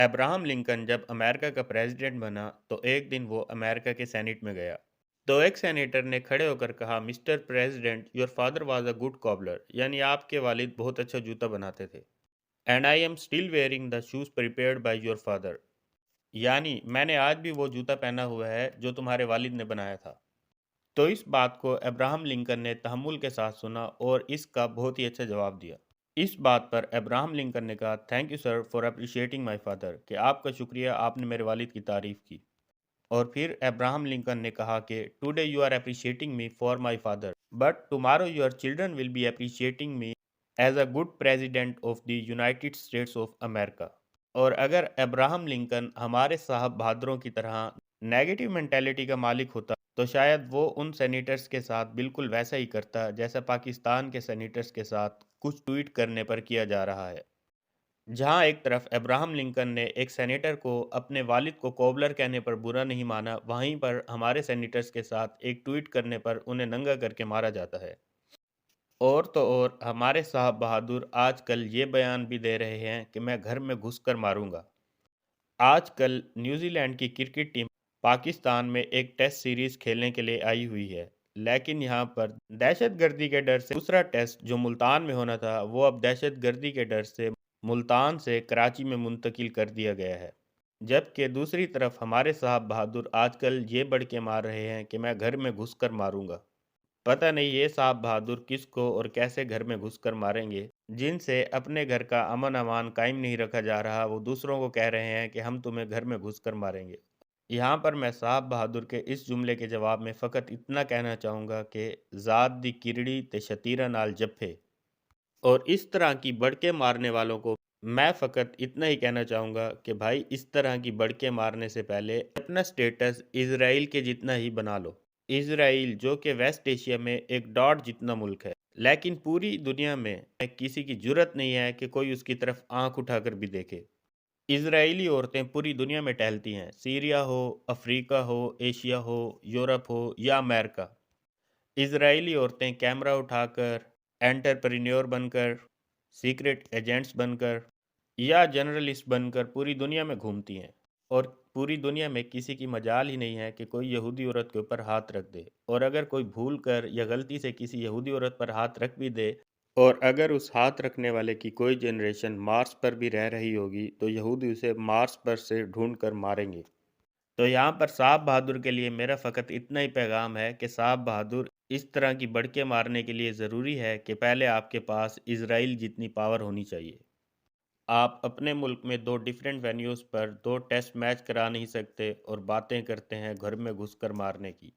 Abraham Lincoln जब America का president बना तो एक दिन वो अमेरिका के सेनेट में गया। तो एक सेनेटर ने खड़े होकर कहा, mister president, your father was a good cobbler, यानी आपके वालिद बहुत अच्छा जूता बनाते थे। And I am still wearing the shoes prepared by your father, यानी मैंने आज भी वो जूता पहना हुआ है जो तुम्हारे वालिद ने बनाया था। तो इस बात को अब्राहम लिंकन ने तहम्मुल के साथ सुना और इसका बहुत ही अच्छा जवाब दिया। इस बात पर अब्राहम लिंकन ने कहा, thank you sir for appreciating my father, कि आपका शुक्रिया, आपने मेरे वालिद की तारीफ़ की। और फिर अब्राहम लिंकन ने कहा कि today you are appreciating me for my father, but tomorrow your children will be appreciating me as a good president of the United States of America. और अगर अब्राहम लिंकन हमारे साहब बहादुरों की तरह नेगेटिव मेंटेलिटी का मालिक होता तो शायद वो उन सेनेटर्स के साथ बिल्कुल वैसा ही करता जैसा पाकिस्तान के सेनेटर्स के साथ कुछ ट्वीट करने पर किया जा रहा है। जहां एक तरफ अब्राहम लिंकन ने एक सेनेटर को अपने वालिद को कोबलर कहने पर बुरा नहीं माना, वहीं पर हमारे सेनेटर्स के साथ एक ट्वीट करने पर उन्हें नंगा करके मारा जाता है। और तो और हमारे साहब बहादुर आजकल ये बयान भी दे रहे हैं कि मैं घर में घुसकर मारूंगा। आजकल न्यूजीलैंड की क्रिकेट टीम पाकिस्तान में एक टेस्ट सीरीज खेलने के लिए आई हुई है, लेकिन यहाँ पर दहशतगर्दी के डर से दूसरा टेस्ट जो मुल्तान में होना था वो अब दहशतगर्दी के डर से मुल्तान से कराची में मुंतकिल कर दिया गया है। जबकि दूसरी तरफ हमारे साहब बहादुर आजकल ये बढ़ के मार रहे हैं कि मैं घर में घुसकर मारूंगा। पता नहीं ये साहब बहादुर किसको और कैसे घर में घुसकर मारेंगे। जिनसे अपने घर का अमन अमान कायम नहीं रखा जा रहा, वो दूसरों को कह रहे हैं कि हम तुम्हें घर में घुसकर मारेंगे। यहाँ पर मैं साहब बहादुर के इस जुमले के जवाब में फ़कत इतना कहना चाहूँगा कि ज़ात दी किरड़ी ते शतीरा नाल जप्फे। और इस तरह की बढ़के मारने वालों को मैं फ़कत इतना ही कहना चाहूँगा कि भाई, इस तरह की बढ़के मारने से पहले अपना स्टेटस इज़राइल के जितना ही बना लो। इज़राइल जो कि वेस्ट एशिया में एक डॉट जितना मुल्क है, लेकिन पूरी दुनिया में किसी की जुर्रत नहीं है कि कोई उसकी तरफ आंख उठाकर भी देखे। इज़राइली औरतें पूरी दुनिया में टहलती हैं, सीरिया हो, अफ्रीका हो, एशिया हो, यूरोप हो या अमेरिका। इज़राइली औरतें कैमरा उठाकर, एंटरप्रेन्योर बनकर, सीक्रेट एजेंट्स बनकर या जर्नलिस्ट बनकर पूरी दुनिया में घूमती हैं। और पूरी दुनिया में किसी की मजाल ही नहीं है कि कोई यहूदी औरत के ऊपर हाथ रख दे। और अगर कोई भूल कर या गलती से किसी यहूदी औरत पर हाथ रख भी दे, और अगर उस हाथ रखने वाले की कोई जनरेशन मार्स पर भी रह रही होगी, तो यहूदी उसे मार्स पर से ढूंढ कर मारेंगे। तो यहाँ पर साहब बहादुर के लिए मेरा फ़कत इतना ही पैगाम है कि साहब बहादुर, इस तरह की बढ़के मारने के लिए ज़रूरी है कि पहले आपके पास इज़राइल जितनी पावर होनी चाहिए। आप अपने मुल्क में दो डिफरेंट वेन्यूज़ पर दो टेस्ट मैच करा नहीं सकते और बातें करते हैं घर में घुसकर मारने की।